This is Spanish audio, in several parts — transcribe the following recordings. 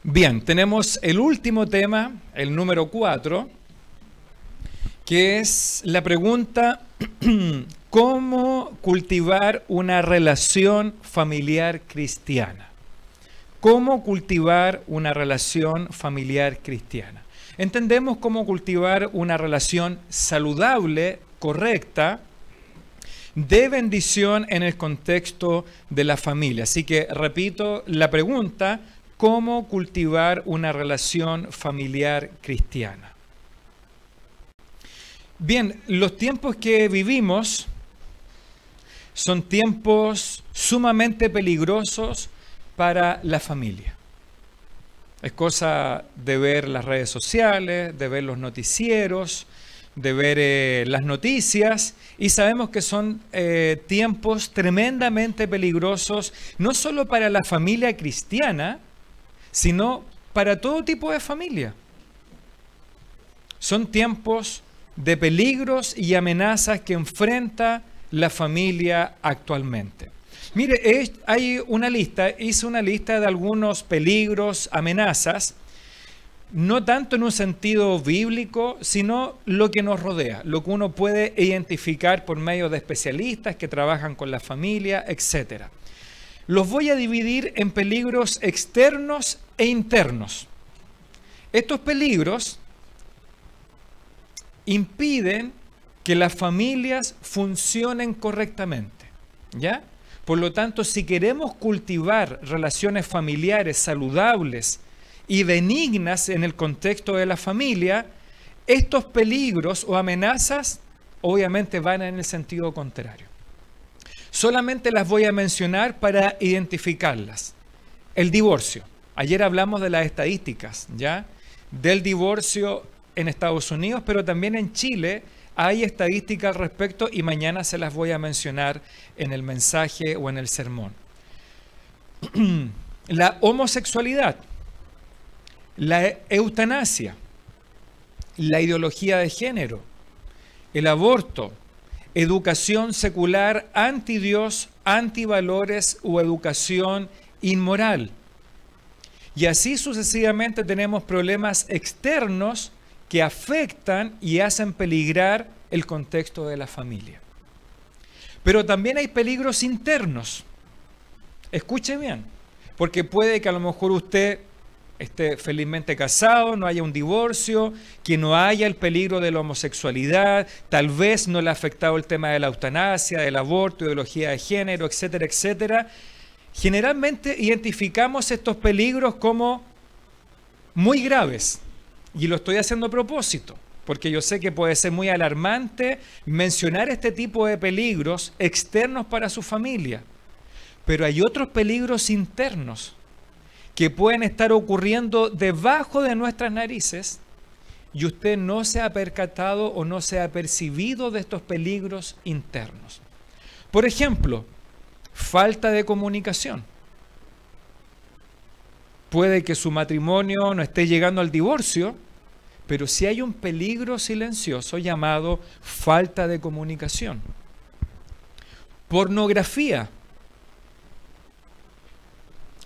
Bien, tenemos el último tema, el número 4, que es la pregunta, ¿cómo cultivar una relación familiar cristiana? ¿Cómo cultivar una relación familiar cristiana? Entendemos cómo cultivar una relación saludable, correcta, de bendición en el contexto de la familia. Así que repito la pregunta, ¿cómo cultivar una relación familiar cristiana? Bien, los tiempos que vivimos son tiempos sumamente peligrosos para la familia. Es cosa de ver las redes sociales, de ver los noticieros, de ver las noticias, y sabemos que son tiempos tremendamente peligrosos, no solo para la familia cristiana, sino para todo tipo de familia. Son tiempos de peligros y amenazas que enfrenta la familia actualmente. Mire, hay una lista, hice una lista de algunos peligros, amenazas, no tanto en un sentido bíblico, sino lo que nos rodea, lo que uno puede identificar por medio de especialistas que trabajan con la familia, etc. Los voy a dividir en peligros externos e internos. Estos peligros impiden que las familias funcionen correctamente, ¿ya? Por lo tanto, si queremos cultivar relaciones familiares saludables y benignas en el contexto de la familia, estos peligros o amenazas obviamente van en el sentido contrario. Solamente las voy a mencionar para identificarlas. El divorcio. Ayer hablamos de las estadísticas, ¿ya? Del divorcio en Estados Unidos, pero también en Chile hay estadísticas al respecto y mañana se las voy a mencionar en el mensaje o en el sermón. La homosexualidad, la eutanasia, la ideología de género, el aborto, educación secular anti-Dios, antivalores o educación inmoral. Y así sucesivamente tenemos problemas externos que afectan y hacen peligrar el contexto de la familia. Pero también hay peligros internos. Escuche bien, porque puede que a lo mejor usted esté felizmente casado, no haya un divorcio, que no haya el peligro de la homosexualidad, tal vez no le ha afectado el tema de la eutanasia, del aborto, ideología de género, etcétera, etcétera. Generalmente identificamos estos peligros como muy graves. Y lo estoy haciendo a propósito, porque yo sé que puede ser muy alarmante mencionar este tipo de peligros externos para su familia. Pero hay otros peligros internos que pueden estar ocurriendo debajo de nuestras narices y usted no se ha percatado o no se ha percibido de estos peligros internos. Por ejemplo, falta de comunicación. Puede que su matrimonio no esté llegando al divorcio, pero sí hay un peligro silencioso llamado falta de comunicación. Pornografía.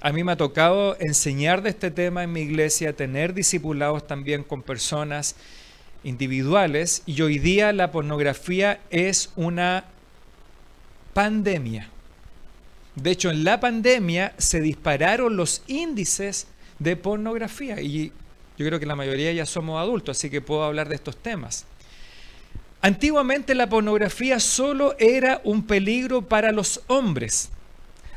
A mí me ha tocado enseñar de este tema en mi iglesia, tener discipulados también con personas individuales, y hoy día la pornografía es una pandemia. De hecho, en la pandemia se dispararon los índices de pornografía y yo creo que la mayoría ya somos adultos, así que puedo hablar de estos temas. Antiguamente la pornografía solo era un peligro para los hombres.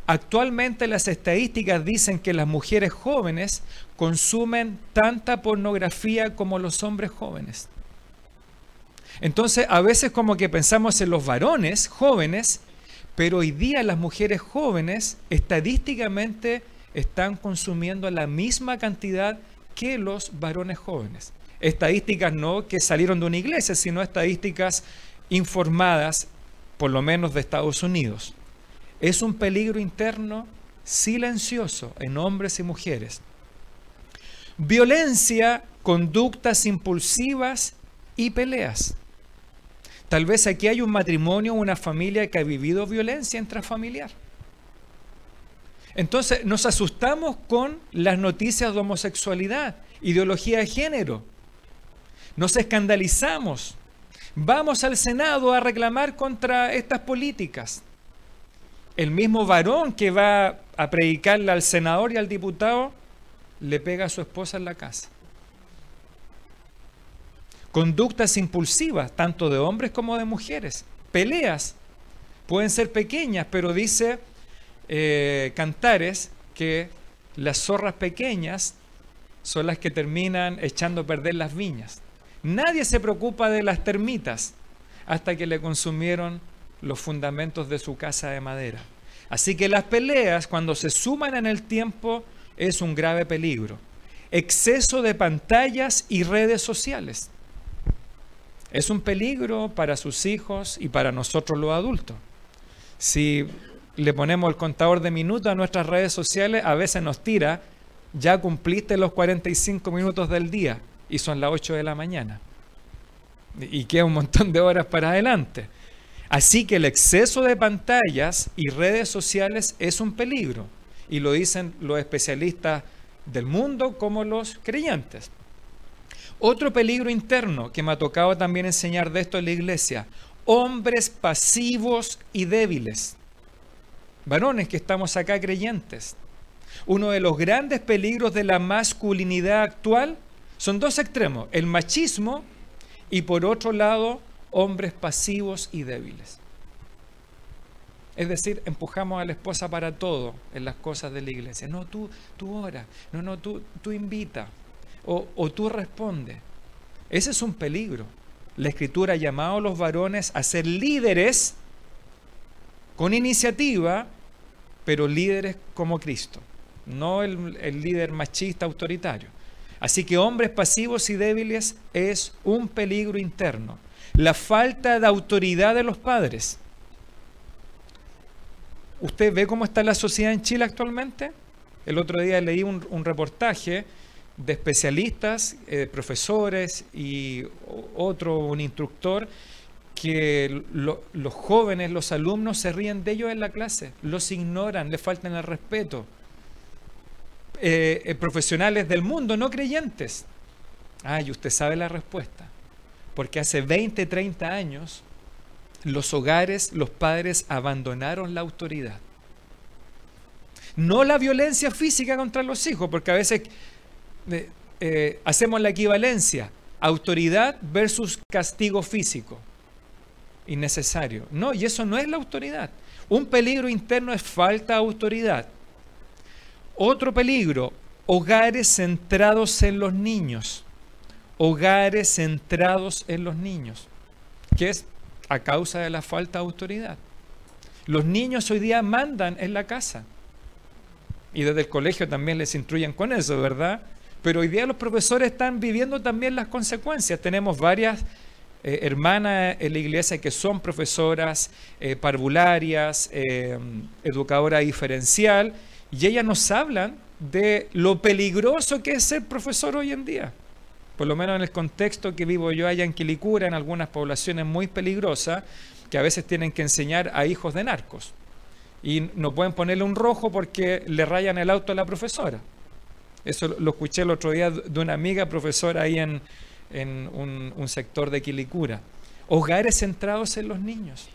Actualmente las estadísticas dicen que las mujeres jóvenes consumen tanta pornografía como los hombres jóvenes. Entonces, a veces como que pensamos en los varones jóvenes, pero hoy día las mujeres jóvenes estadísticamente están consumiendo la misma cantidad que los varones jóvenes. Estadísticas no que salieron de una iglesia, sino estadísticas informadas, por lo menos de Estados Unidos. Es un peligro interno silencioso en hombres y mujeres. Violencia, conductas impulsivas y peleas. Tal vez aquí hay un matrimonio, una familia que ha vivido violencia intrafamiliar. Entonces nos asustamos con las noticias de homosexualidad, ideología de género. Nos escandalizamos. Vamos al Senado a reclamar contra estas políticas. El mismo varón que va a predicarle al senador y al diputado le pega a su esposa en la casa. Conductas impulsivas, tanto de hombres como de mujeres. Peleas pueden ser pequeñas, pero dice Cantares que las zorras pequeñas son las que terminan echando a perder las viñas. Nadie se preocupa de las termitas hasta que le consumieron los fundamentos de su casa de madera. Así que las peleas, cuando se suman en el tiempo, es un grave peligro. Exceso de pantallas y redes sociales. Es un peligro para sus hijos y para nosotros los adultos. Si le ponemos el contador de minutos a nuestras redes sociales, a veces nos tira, ya cumpliste los 45 minutos del día y son las 8 de la mañana. Y queda un montón de horas para adelante. Así que el exceso de pantallas y redes sociales es un peligro. Y lo dicen los especialistas del mundo como los creyentes. Otro peligro interno que me ha tocado también enseñar de esto en la iglesia: hombres pasivos y débiles. Varones que estamos acá creyentes. Uno de los grandes peligros de la masculinidad actual son dos extremos: el machismo y, por otro lado, hombres pasivos y débiles. Es decir, empujamos a la esposa para todo en las cosas de la iglesia. No, tú ora. No, tú invita. O tú responde. Ese es un peligro. La Escritura ha llamado a los varones a ser líderes con iniciativa, pero líderes como Cristo. No el líder machista autoritario. Así que hombres pasivos y débiles es un peligro interno. La falta de autoridad de los padres. ¿Usted ve cómo está la sociedad en Chile actualmente? El otro día leí un reportaje de especialistas, profesores y un instructor, que los jóvenes, los alumnos se ríen de ellos en la clase, los ignoran, les faltan el respeto. Profesionales del mundo no creyentes. Y usted sabe la respuesta. Porque hace 20, 30 años los hogares, los padres abandonaron la autoridad. No la violencia física contra los hijos, porque a veces hacemos la equivalencia: autoridad versus castigo físico innecesario. No, y eso no es la autoridad. Un peligro interno es falta de autoridad. Otro peligro: hogares centrados en los niños. Hogares centrados en los niños, que es a causa de la falta de autoridad. Los niños hoy día mandan en la casa. Y desde el colegio también les instruyen con eso, ¿verdad? Pero hoy día los profesores están viviendo también las consecuencias. Tenemos varias hermanas en la iglesia que son profesoras, parvularias, educadora diferencial, y ellas nos hablan de lo peligroso que es ser profesor hoy en día. Por lo menos en el contexto que vivo yo allá en Quilicura, en algunas poblaciones muy peligrosas, que a veces tienen que enseñar a hijos de narcos. Y no pueden ponerle un rojo porque le rayan el auto a la profesora. Eso lo escuché el otro día de una amiga profesora ahí en un sector de Quilicura. Hogares centrados en los niños.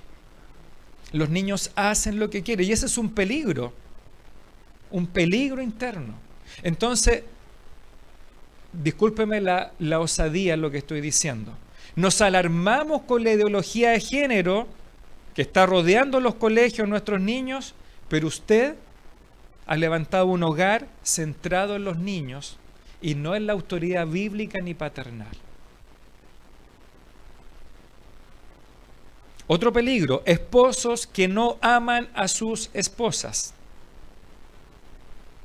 Los niños hacen lo que quieren y ese es un peligro interno. Entonces, discúlpeme la osadía en lo que estoy diciendo. Nos alarmamos con la ideología de género que está rodeando los colegios, nuestros niños, pero usted ha levantado un hogar centrado en los niños y no en la autoridad bíblica ni paternal. Otro peligro: esposos que no aman a sus esposas.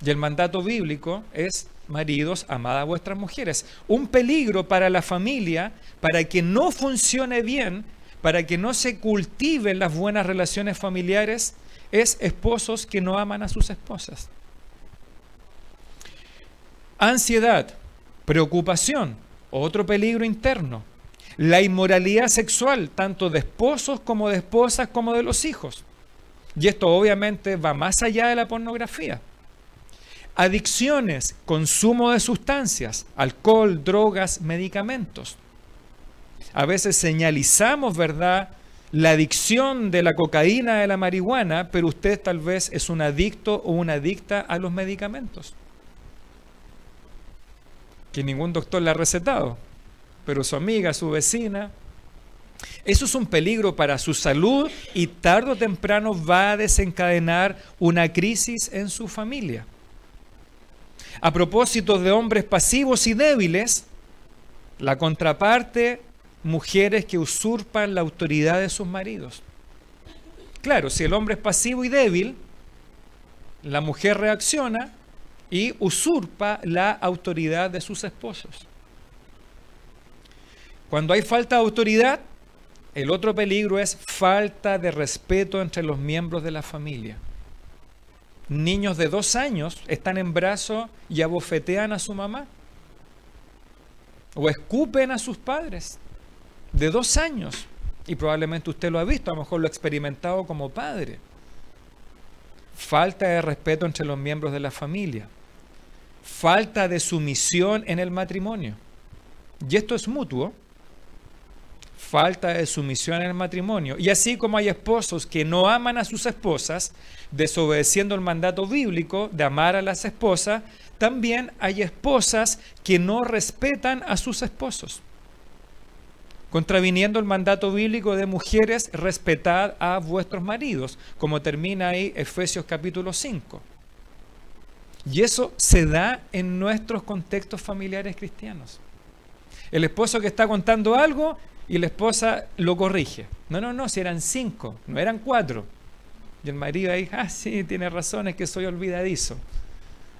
Y el mandato bíblico es: maridos, amad a vuestras mujeres. Un peligro para la familia, para que no funcione bien, para que no se cultiven las buenas relaciones familiares, es esposos que no aman a sus esposas. Ansiedad, preocupación, otro peligro interno. La inmoralidad sexual, tanto de esposos como de esposas como de los hijos. Y esto obviamente va más allá de la pornografía. Adicciones, consumo de sustancias, alcohol, drogas, medicamentos. A veces señalizamos, ¿verdad?, la adicción de la cocaína, de la marihuana, pero usted tal vez es un adicto o una adicta a los medicamentos, que ningún doctor le ha recetado, pero su amiga, su vecina. Eso es un peligro para su salud y tarde o temprano va a desencadenar una crisis en su familia. A propósito de hombres pasivos y débiles, la contraparte, mujeres que usurpan la autoridad de sus maridos. Claro, si el hombre es pasivo y débil, la mujer reacciona y usurpa la autoridad de sus esposos. Cuando hay falta de autoridad, el otro peligro es falta de respeto entre los miembros de la familia. Niños de 2 años están en brazos y abofetean a su mamá o escupen a sus padres de 2 años, y probablemente usted lo ha visto, a lo mejor lo ha experimentado como padre. Falta de respeto entre los miembros de la familia, falta de sumisión en el matrimonio, y esto es mutuo. Falta de sumisión en el matrimonio. Y así como hay esposos que no aman a sus esposas, desobedeciendo el mandato bíblico de amar a las esposas, también hay esposas que no respetan a sus esposos, contraviniendo el mandato bíblico de mujeres, respetad a vuestros maridos, como termina ahí Efesios capítulo 5. Y eso se da en nuestros contextos familiares cristianos. El esposo que está contando algo y la esposa lo corrige. No, si eran 5, no eran 4. Y el marido ahí, sí, tiene razón, es que soy olvidadizo.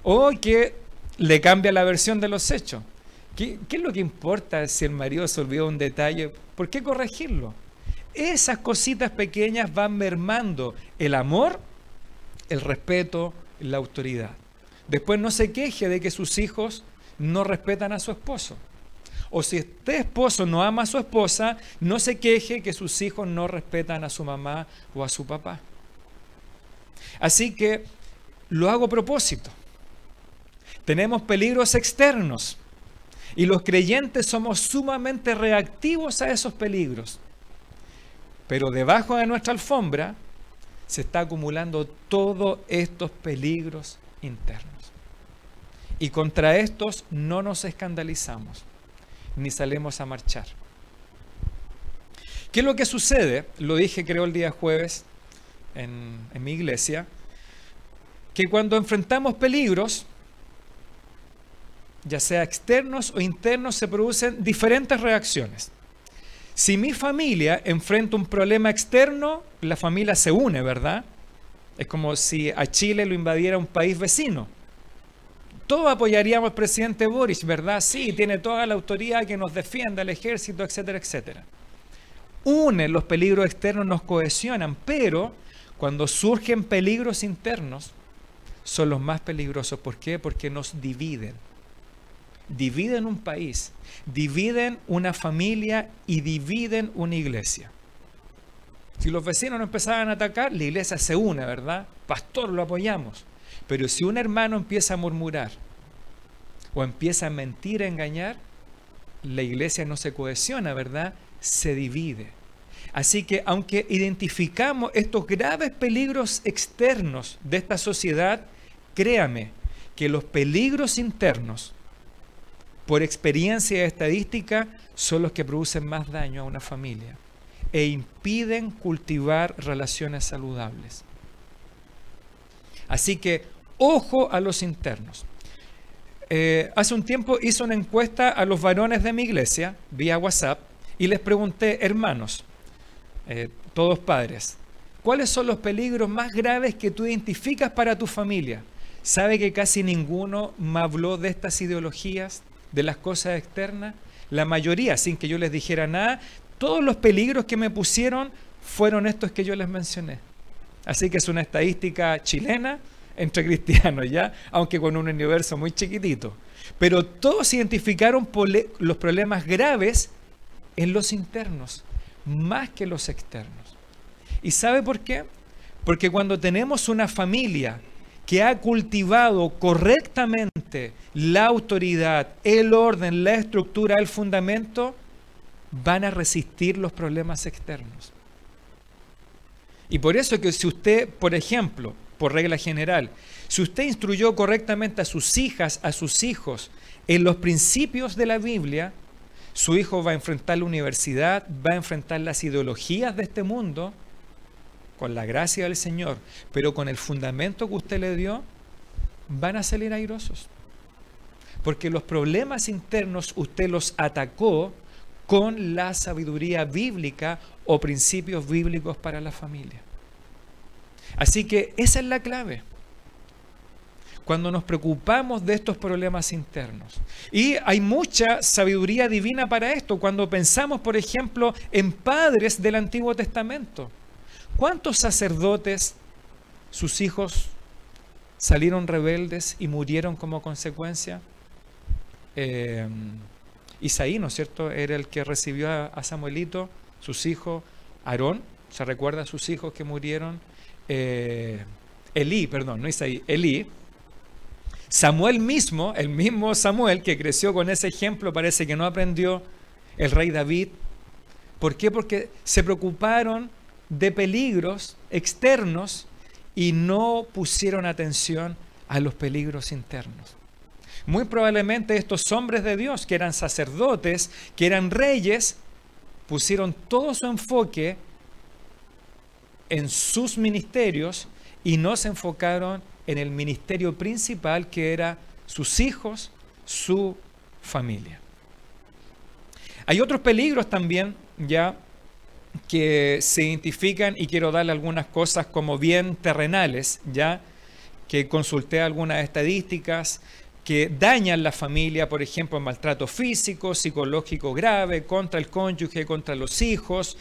O que le cambia la versión de los hechos. ¿Qué es lo que importa si el marido se olvidó un detalle? ¿Por qué corregirlo? Esas cositas pequeñas van mermando el amor, el respeto, la autoridad. Después no se queje de que sus hijos no respetan a su esposo. O si este esposo no ama a su esposa, no se queje que sus hijos no respetan a su mamá o a su papá. Así que lo hago a propósito. Tenemos peligros externos y los creyentes somos sumamente reactivos a esos peligros. Pero debajo de nuestra alfombra se está acumulando todos estos peligros internos. Y contra estos no nos escandalizamos, ni salimos a marchar. ¿Qué es lo que sucede? Lo dije creo el día jueves en mi iglesia, que cuando enfrentamos peligros, ya sea externos o internos, se producen diferentes reacciones. Si mi familia enfrenta un problema externo, la familia se une, ¿verdad? Es como si a Chile lo invadiera un país vecino. Todos apoyaríamos al presidente Boric, ¿verdad? Sí, tiene toda la autoridad que nos defienda, el ejército, etcétera, etcétera. Unen los peligros externos, nos cohesionan, pero cuando surgen peligros internos, son los más peligrosos. ¿Por qué? Porque nos dividen. Dividen un país, dividen una familia y dividen una iglesia. Si los vecinos no empezaban a atacar, la iglesia se une, ¿verdad? Pastor, lo apoyamos. Pero si un hermano empieza a murmurar o empieza a mentir, a engañar, la iglesia no se cohesiona, ¿verdad? Se divide. Así que aunque identificamos estos graves peligros externos de esta sociedad, créame que los peligros internos, por experiencia estadística, son los que producen más daño a una familia e impiden cultivar relaciones saludables. Así que, ojo a los internos. Hace un tiempo hice una encuesta a los varones de mi iglesia, vía WhatsApp, y les pregunté, hermanos, todos padres, ¿cuáles son los peligros más graves que tú identificas para tu familia? ¿Sabe que casi ninguno me habló de estas ideologías, de las cosas externas? La mayoría, sin que yo les dijera nada, todos los peligros que me pusieron fueron estos que yo les mencioné. Así que es una estadística chilena entre cristianos, ¿ya? Aunque con un universo muy chiquitito. Pero todos identificaron los problemas graves en los internos, más que los externos. ¿Y sabe por qué? Porque cuando tenemos una familia que ha cultivado correctamente la autoridad, el orden, la estructura, el fundamento, van a resistir los problemas externos. Y por eso que si usted, por ejemplo, por regla general, si usted instruyó correctamente a sus hijas, a sus hijos, en los principios de la Biblia, su hijo va a enfrentar la universidad, va a enfrentar las ideologías de este mundo, con la gracia del Señor, pero con el fundamento que usted le dio, van a salir airosos. Porque los problemas internos usted los atacó con la sabiduría bíblica o principios bíblicos para la familia. Así que esa es la clave. Cuando nos preocupamos de estos problemas internos. Y hay mucha sabiduría divina para esto. Cuando pensamos, por ejemplo, en padres del Antiguo Testamento. ¿Cuántos sacerdotes, sus hijos, salieron rebeldes y murieron como consecuencia? Isaí, ¿no es cierto? Era el que recibió a Samuelito, sus hijos, Aarón, ¿se recuerda a sus hijos que murieron? Elí. Samuel mismo, el mismo Samuel que creció con ese ejemplo, parece que no aprendió, el rey David. ¿Por qué? Porque se preocuparon de peligros externos y no pusieron atención a los peligros internos. Muy probablemente estos hombres de Dios, que eran sacerdotes, que eran reyes, pusieron todo su enfoque en sus ministerios y no se enfocaron en el ministerio principal, que era sus hijos, su familia. Hay otros peligros también, ya, que se identifican, y quiero darle algunas cosas como bien terrenales, ya que consulté algunas estadísticas que dañan la familia, por ejemplo, maltrato físico, psicológico grave, contra el cónyuge, contra los hijos,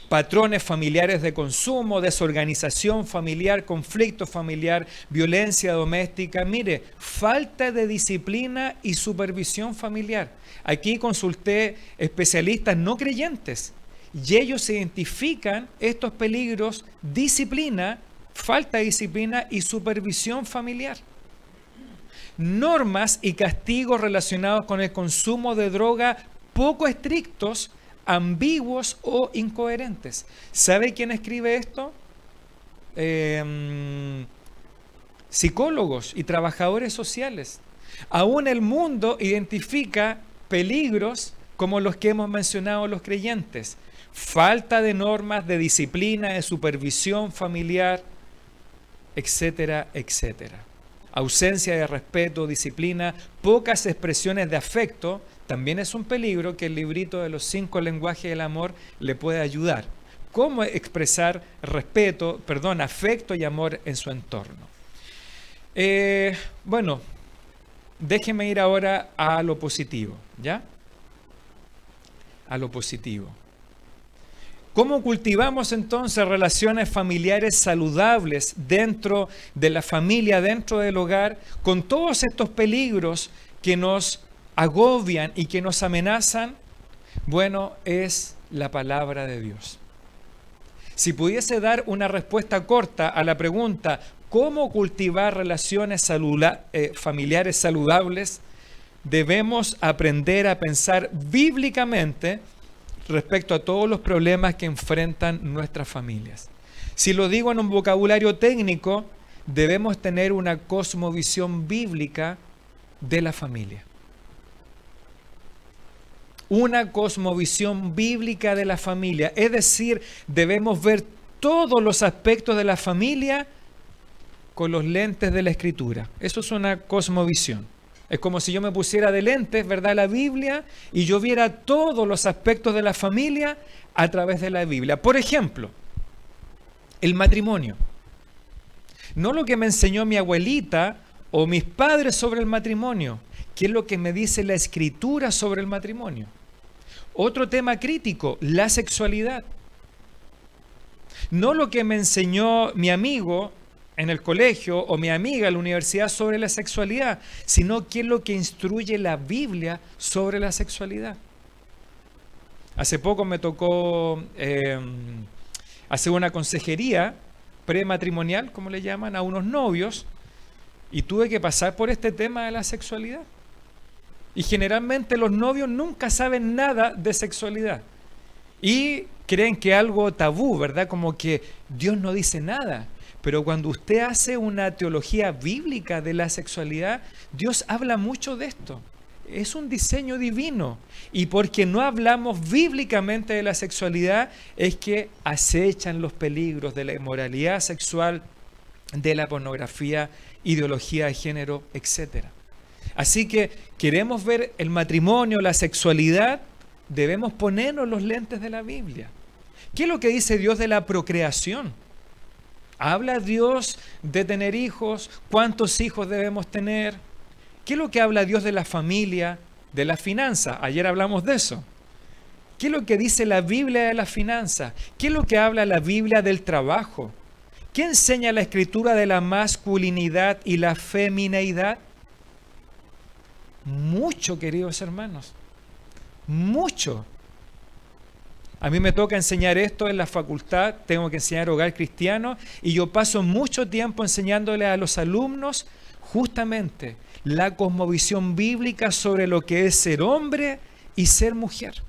patrones familiares de consumo, desorganización familiar, conflicto familiar, violencia doméstica. Mire, falta de disciplina y supervisión familiar. Aquí consulté especialistas no creyentes y ellos identifican estos peligros: disciplina, falta de disciplina y supervisión familiar. Normas y castigos relacionados con el consumo de droga poco estrictos, ambiguos o incoherentes. ¿Sabe quién escribe esto? Psicólogos y trabajadores sociales. Aún el mundo identifica peligros como los que hemos mencionado los creyentes: falta de normas, de disciplina, de supervisión familiar, etcétera, etcétera. Ausencia de respeto, disciplina, pocas expresiones de afecto, también es un peligro que el librito de los 5 lenguajes del amor le puede ayudar. ¿Cómo expresar afecto y amor en su entorno? Bueno, déjeme ir ahora a lo positivo, ¿ya? A lo positivo. ¿Cómo cultivamos entonces relaciones familiares saludables dentro de la familia, dentro del hogar, con todos estos peligros que nos agobian y que nos amenazan? Bueno, es la palabra de Dios. Si pudiese dar una respuesta corta a la pregunta, ¿cómo cultivar relaciones familiares saludables? Debemos aprender a pensar bíblicamente respecto a todos los problemas que enfrentan nuestras familias. Si lo digo en un vocabulario técnico, debemos tener una cosmovisión bíblica de la familia. Una cosmovisión bíblica de la familia, es decir, debemos ver todos los aspectos de la familia con los lentes de la Escritura. Eso es una cosmovisión. Es como si yo me pusiera de lentes, ¿verdad?, la Biblia, y yo viera todos los aspectos de la familia a través de la Biblia. Por ejemplo, el matrimonio. No lo que me enseñó mi abuelita o mis padres sobre el matrimonio, ¿qué es lo que me dice la Escritura sobre el matrimonio? Otro tema crítico, la sexualidad. No lo que me enseñó mi amigo en el colegio o mi amiga en la universidad sobre la sexualidad, sino qué es lo que instruye la Biblia sobre la sexualidad. Hace poco me tocó hacer una consejería prematrimonial, como le llaman, a unos novios, y tuve que pasar por este tema de la sexualidad. Y generalmente los novios nunca saben nada de sexualidad. Y creen que algo tabú, ¿verdad? Como que Dios no dice nada. Pero cuando usted hace una teología bíblica de la sexualidad, Dios habla mucho de esto. Es un diseño divino. Y porque no hablamos bíblicamente de la sexualidad, es que acechan los peligros de la inmoralidad sexual, de la pornografía, ideología de género, etc. Así que queremos ver el matrimonio, la sexualidad, debemos ponernos los lentes de la Biblia. ¿Qué es lo que dice Dios de la procreación? ¿Habla Dios de tener hijos? ¿Cuántos hijos debemos tener? ¿Qué es lo que habla Dios de la familia, de la finanza? Ayer hablamos de eso. ¿Qué es lo que dice la Biblia de la finanza? ¿Qué es lo que habla la Biblia del trabajo? ¿Qué enseña la Escritura de la masculinidad y la femineidad? Mucho, queridos hermanos. Mucho. A mí me toca enseñar esto en la facultad, tengo que enseñar hogar cristiano y yo paso mucho tiempo enseñándole a los alumnos justamente la cosmovisión bíblica sobre lo que es ser hombre y ser mujer.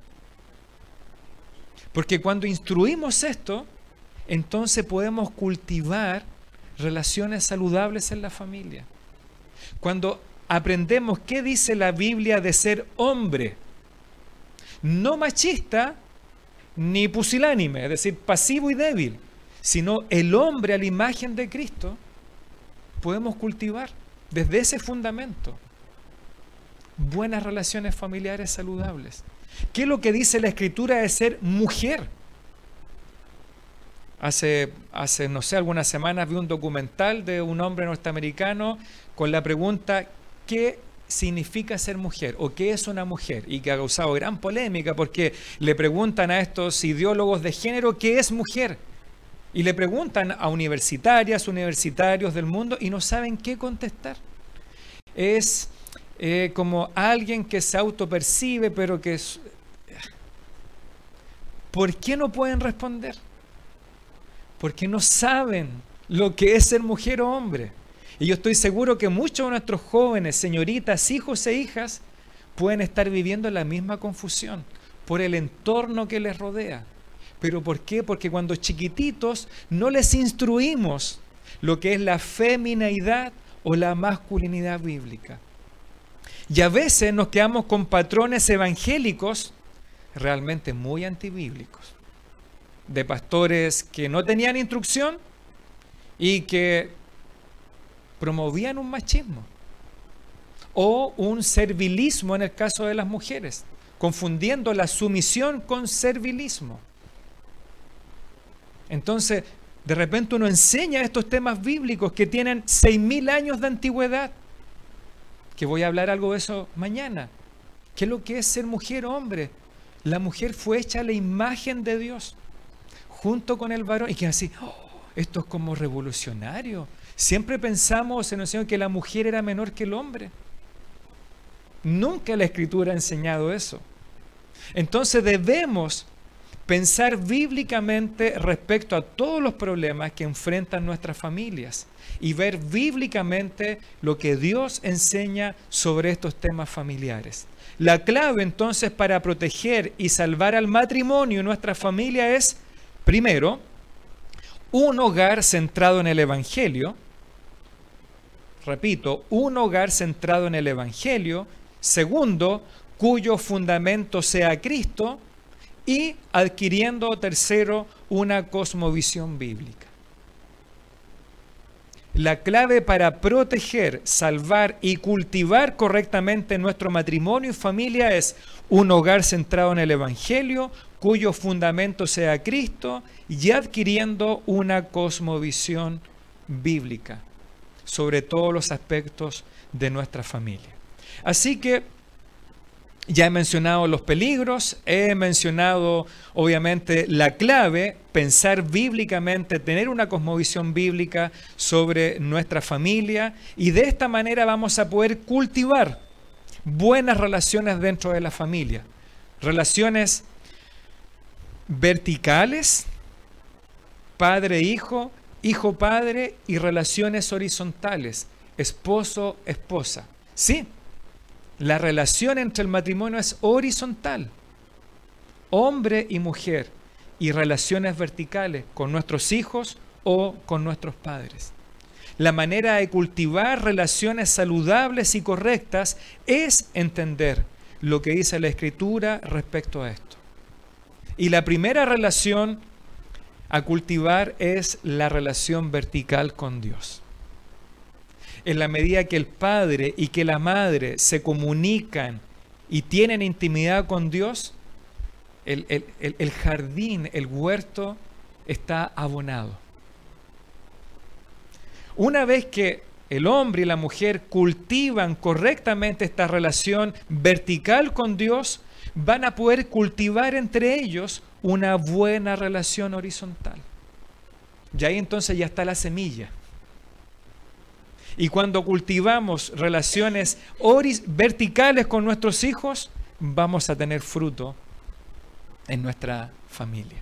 Porque cuando instruimos esto, entonces podemos cultivar relaciones saludables en la familia. Cuando aprendemos qué dice la Biblia de ser hombre, no machista ni pusilánime, es decir, pasivo y débil, sino el hombre a la imagen de Cristo, podemos cultivar desde ese fundamento buenas relaciones familiares saludables. ¿Qué es lo que dice la Escritura de ser mujer? Hace no sé, algunas semanas vi un documental de un hombre norteamericano con la pregunta ¿qué significa ser mujer? ¿O qué es una mujer? Y que ha causado gran polémica porque le preguntan a estos ideólogos de género ¿qué es mujer? Y le preguntan a universitarias, universitarios del mundo y no saben qué contestar. Es como alguien que se autopercibe, pero que es... ¿Por qué no pueden responder? Porque no saben lo que es ser mujer o hombre. Y yo estoy seguro que muchos de nuestros jóvenes, señoritas, hijos e hijas, pueden estar viviendo la misma confusión por el entorno que les rodea. ¿Pero por qué? Porque cuando chiquititos no les instruimos lo que es la femineidad o la masculinidad bíblica. Y a veces nos quedamos con patrones evangélicos realmente muy antibíblicos, de pastores que no tenían instrucción y que promovían un machismo o un servilismo en el caso de las mujeres, confundiendo la sumisión con servilismo. Entonces, de repente uno enseña estos temas bíblicos que tienen 6.000 años de antigüedad, que voy a hablar algo de eso mañana. ¿Qué es lo que es ser mujer o hombre? La mujer fue hecha a la imagen de Dios, junto con el varón, y que así, esto es como revolucionario. Siempre pensamos en el Señor que la mujer era menor que el hombre. Nunca la Escritura ha enseñado eso. Entonces debemos pensar bíblicamente respecto a todos los problemas que enfrentan nuestras familias y ver bíblicamente lo que Dios enseña sobre estos temas familiares. La clave entonces para proteger y salvar al matrimonio y nuestra familia es, primero, un hogar centrado en el Evangelio. Repito, un hogar centrado en el Evangelio. Segundo, cuyo fundamento sea Cristo. Y adquiriendo, tercero, una cosmovisión bíblica. La clave para proteger, salvar y cultivar correctamente nuestro matrimonio y familia es un hogar centrado en el Evangelio, cuyo fundamento sea Cristo, y adquiriendo una cosmovisión bíblica sobre todos los aspectos de nuestra familia. Así que ya he mencionado los peligros, he mencionado obviamente la clave, pensar bíblicamente, tener una cosmovisión bíblica sobre nuestra familia, y de esta manera vamos a poder cultivar buenas relaciones dentro de la familia. Relaciones verticales, padre-hijo, hijo-padre y relaciones horizontales, esposo-esposa. Sí, la relación entre el matrimonio es horizontal, hombre y mujer, y relaciones verticales con nuestros hijos o con nuestros padres. La manera de cultivar relaciones saludables y correctas es entender lo que dice la Escritura respecto a esto. Y la primera relación a cultivar es la relación vertical con Dios. En la medida que el padre y que la madre se comunican y tienen intimidad con Dios, el jardín, el huerto está abonado. Una vez que el hombre y la mujer cultivan correctamente esta relación vertical con Dios, van a poder cultivar entre ellos una buena relación horizontal. Y ahí entonces ya está la semilla. Y cuando cultivamos relaciones verticales con nuestros hijos, vamos a tener fruto en nuestra familia,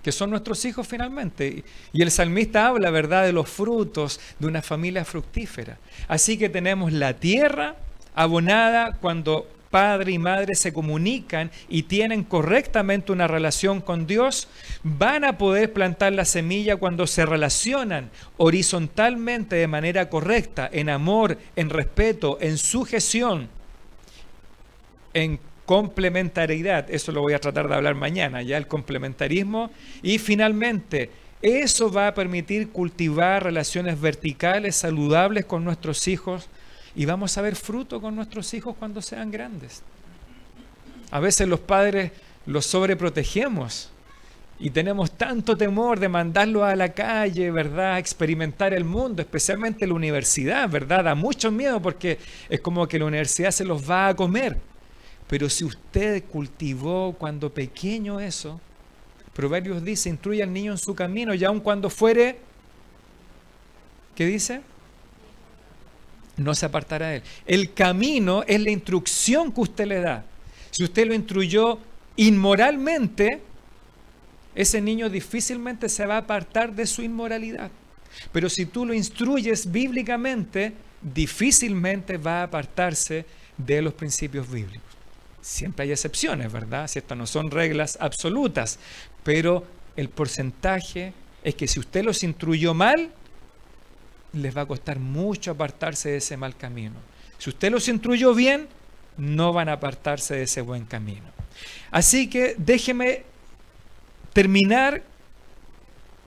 que son nuestros hijos finalmente. Y el salmista habla, ¿verdad?, de los frutos de una familia fructífera. Así que tenemos la tierra abonada cuando padre y madre se comunican y tienen correctamente una relación con Dios. Van a poder plantar la semilla cuando se relacionan horizontalmente de manera correcta, en amor, en respeto, en sujeción, en complementariedad. Eso lo voy a tratar de hablar mañana, ya el complementarismo. Y finalmente, eso va a permitir cultivar relaciones verticales, saludables con nuestros hijos, y vamos a ver fruto con nuestros hijos cuando sean grandes. A veces los padres los sobreprotegemos y tenemos tanto temor de mandarlos a la calle, ¿verdad?, a experimentar el mundo, especialmente la universidad, ¿verdad? Da mucho miedo porque es como que la universidad se los va a comer. Pero si usted cultivó cuando pequeño eso, Proverbios dice, instruye al niño en su camino y aun cuando fuere, ¿qué dice? No se apartará de él. El camino es la instrucción que usted le da. Si usted lo instruyó inmoralmente, ese niño difícilmente se va a apartar de su inmoralidad. Pero si tú lo instruyes bíblicamente, difícilmente va a apartarse de los principios bíblicos. Siempre hay excepciones, ¿verdad? Si estas no son reglas absolutas, pero el porcentaje es que si usted los instruyó mal, les va a costar mucho apartarse de ese mal camino. Si usted los instruyó bien, no van a apartarse de ese buen camino. Así que déjeme terminar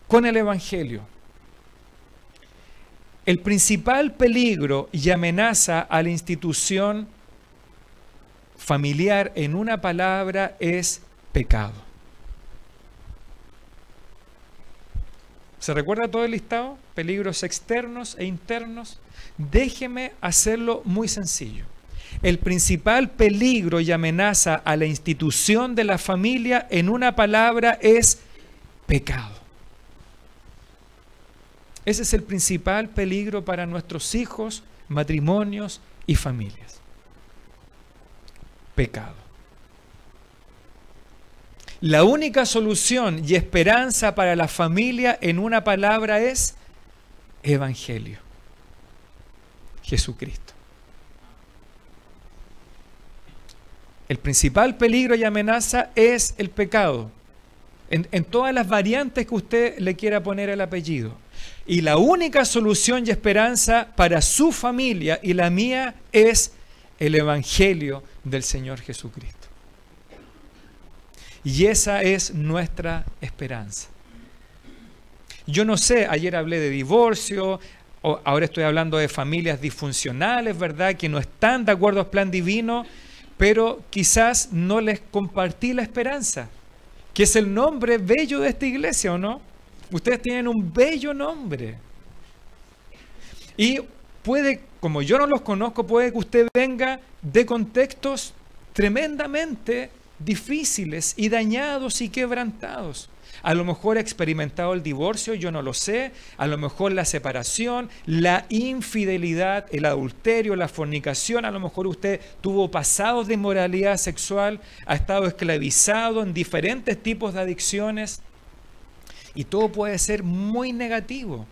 con el Evangelio. El principal peligro y amenaza a la institución familiar, en una palabra, es pecado. ¿Se recuerda todo el listado? Peligros externos e internos. Déjeme hacerlo muy sencillo. El principal peligro y amenaza a la institución de la familia, en una palabra, es pecado. Ese es el principal peligro para nuestros hijos, matrimonios y familias. Pecado. La única solución y esperanza para la familia, en una palabra, es Evangelio. Jesucristo. El principal peligro y amenaza es el pecado, en todas las variantes que usted le quiera poner el apellido. Y la única solución y esperanza para su familia y la mía es el Evangelio del Señor Jesucristo. Y esa es nuestra esperanza. Yo no sé, ayer hablé de divorcio, ahora estoy hablando de familias disfuncionales, ¿verdad?, que no están de acuerdo al plan divino, pero quizás no les compartí la esperanza, que es el nombre bello de esta iglesia, ¿o no? Ustedes tienen un bello nombre. Y puede, como yo no los conozco, puede que usted venga de contextos tremendamente difíciles y dañados y quebrantados. A lo mejor ha experimentado el divorcio, yo no lo sé. A lo mejor la separación, la infidelidad, el adulterio, la fornicación. A lo mejor usted tuvo pasados de inmoralidad sexual, ha estado esclavizado en diferentes tipos de adicciones. Y todo puede ser muy negativo.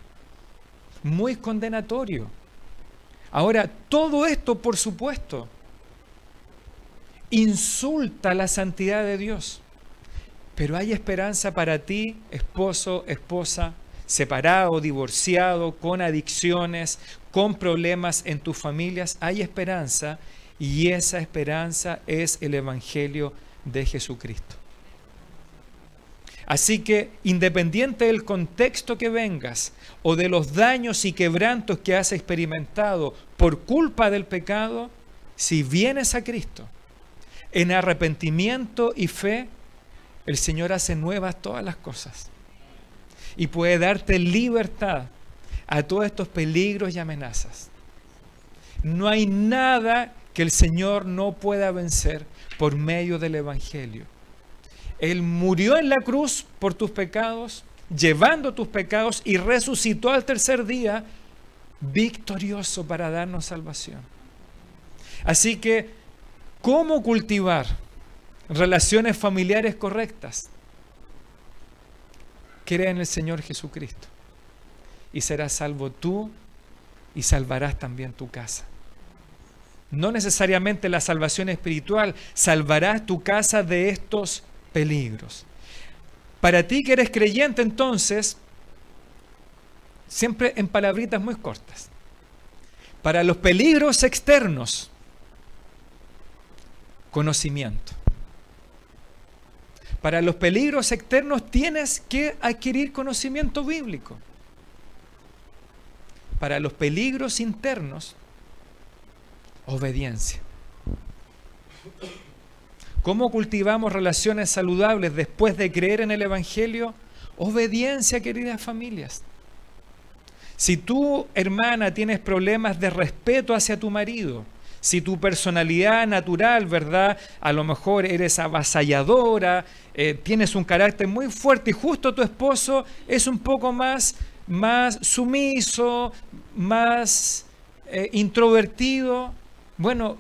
muy condenatorio. Ahora, todo esto, por supuesto, insulta la santidad de Dios. Pero hay esperanza para ti, esposo, esposa, separado, divorciado, con adicciones, con problemas en tus familias. Hay esperanza, y esa esperanza es el Evangelio de Jesucristo. Así que, independiente del contexto que vengas o de los daños y quebrantos que has experimentado por culpa del pecado, si vienes a Cristo en arrepentimiento y fe, el Señor hace nuevas todas las cosas y puede darte libertad a todos estos peligros y amenazas. No hay nada que el Señor no pueda vencer por medio del Evangelio. Él murió en la cruz por tus pecados, llevando tus pecados, y resucitó al tercer día victorioso para darnos salvación. Así que, ¿cómo cultivar relaciones familiares correctas? Cree en el Señor Jesucristo y serás salvo tú y salvarás también tu casa. No necesariamente la salvación espiritual, salvarás tu casa de estos peligros. Para ti que eres creyente, entonces, siempre en palabritas muy cortas, para los peligros externos, conocimiento. Para los peligros externos tienes que adquirir conocimiento bíblico. Para los peligros internos, obediencia. ¿Cómo cultivamos relaciones saludables después de creer en el Evangelio? Obediencia, queridas familias. Si tú, hermana, tienes problemas de respeto hacia tu marido, si tu personalidad natural, ¿verdad? A lo mejor eres avasalladora, tienes un carácter muy fuerte y justo tu esposo es un poco más sumiso, más introvertido. Bueno,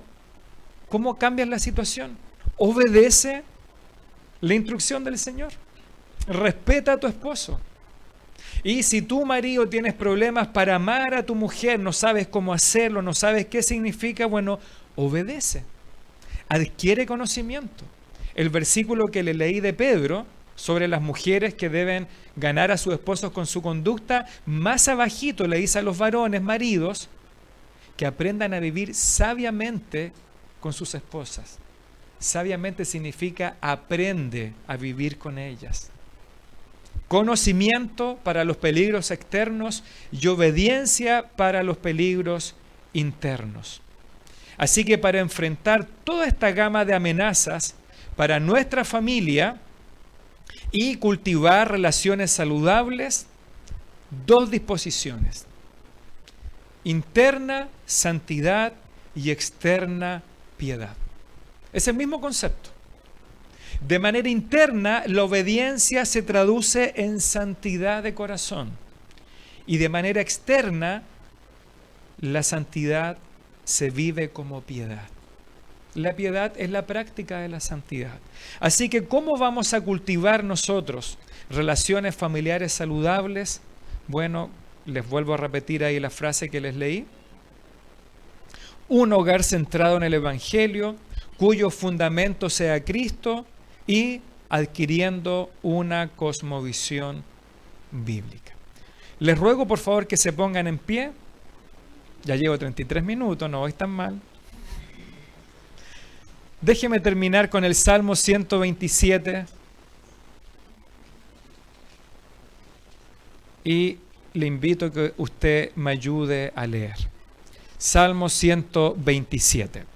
¿cómo cambias la situación? Obedece la instrucción del Señor. Respeta a tu esposo. Y si tu marido tienes problemas para amar a tu mujer, no sabes cómo hacerlo, no sabes qué significa, bueno, obedece. Adquiere conocimiento. El versículo que le leí de Pedro sobre las mujeres que deben ganar a sus esposos con su conducta, más abajito le dice a los varones, maridos, que aprendan a vivir sabiamente con sus esposas. Sabiamente significa aprende a vivir con ellas. Conocimiento para los peligros externos y obediencia para los peligros internos. Así que para enfrentar toda esta gama de amenazas para nuestra familia y cultivar relaciones saludables, dos disposiciones: interna santidad y externa piedad. Es el mismo concepto. De manera interna, la obediencia se traduce en santidad de corazón. Y de manera externa, la santidad se vive como piedad. La piedad es la práctica de la santidad. Así que, ¿cómo vamos a cultivar nosotros relaciones familiares saludables? Bueno, les vuelvo a repetir ahí la frase que les leí. Un hogar centrado en el Evangelio, cuyo fundamento sea Cristo, y adquiriendo una cosmovisión bíblica. Les ruego por favor que se pongan en pie. Ya llevo 33 minutos, no voy tan mal. Déjeme terminar con el Salmo 127 y le invito a que usted me ayude a leer. Salmo 127.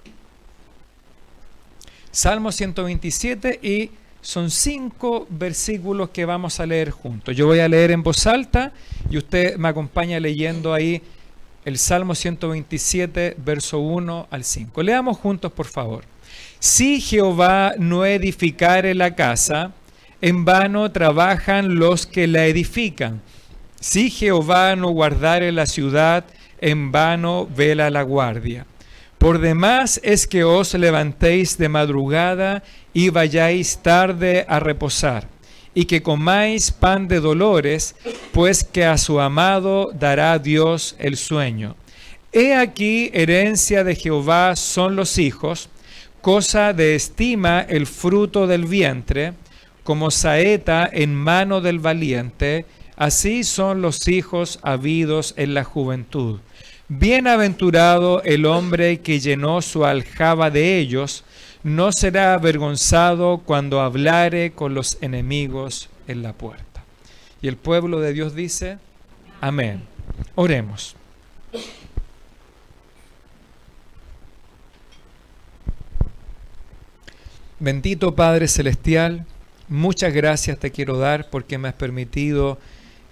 Salmo 127, y son 5 versículos que vamos a leer juntos. Yo voy a leer en voz alta y usted me acompaña leyendo ahí el Salmo 127, verso 1 al 5. Leamos juntos, por favor. Si Jehová no edificare la casa, en vano trabajan los que la edifican. Si Jehová no guardare la ciudad, en vano vela la guardia. Por demás es que os levantéis de madrugada y vayáis tarde a reposar, y que comáis pan de dolores, pues que a su amado dará Dios el sueño. He aquí, herencia de Jehová son los hijos, cosa de estima el fruto del vientre, como saeta en mano del valiente, así son los hijos habidos en la juventud. Bienaventurado el hombre que llenó su aljaba de ellos, no será avergonzado cuando hablare con los enemigos en la puerta. Y el pueblo de Dios dice, amén. Oremos. Bendito Padre Celestial, muchas gracias te quiero dar porque me has permitido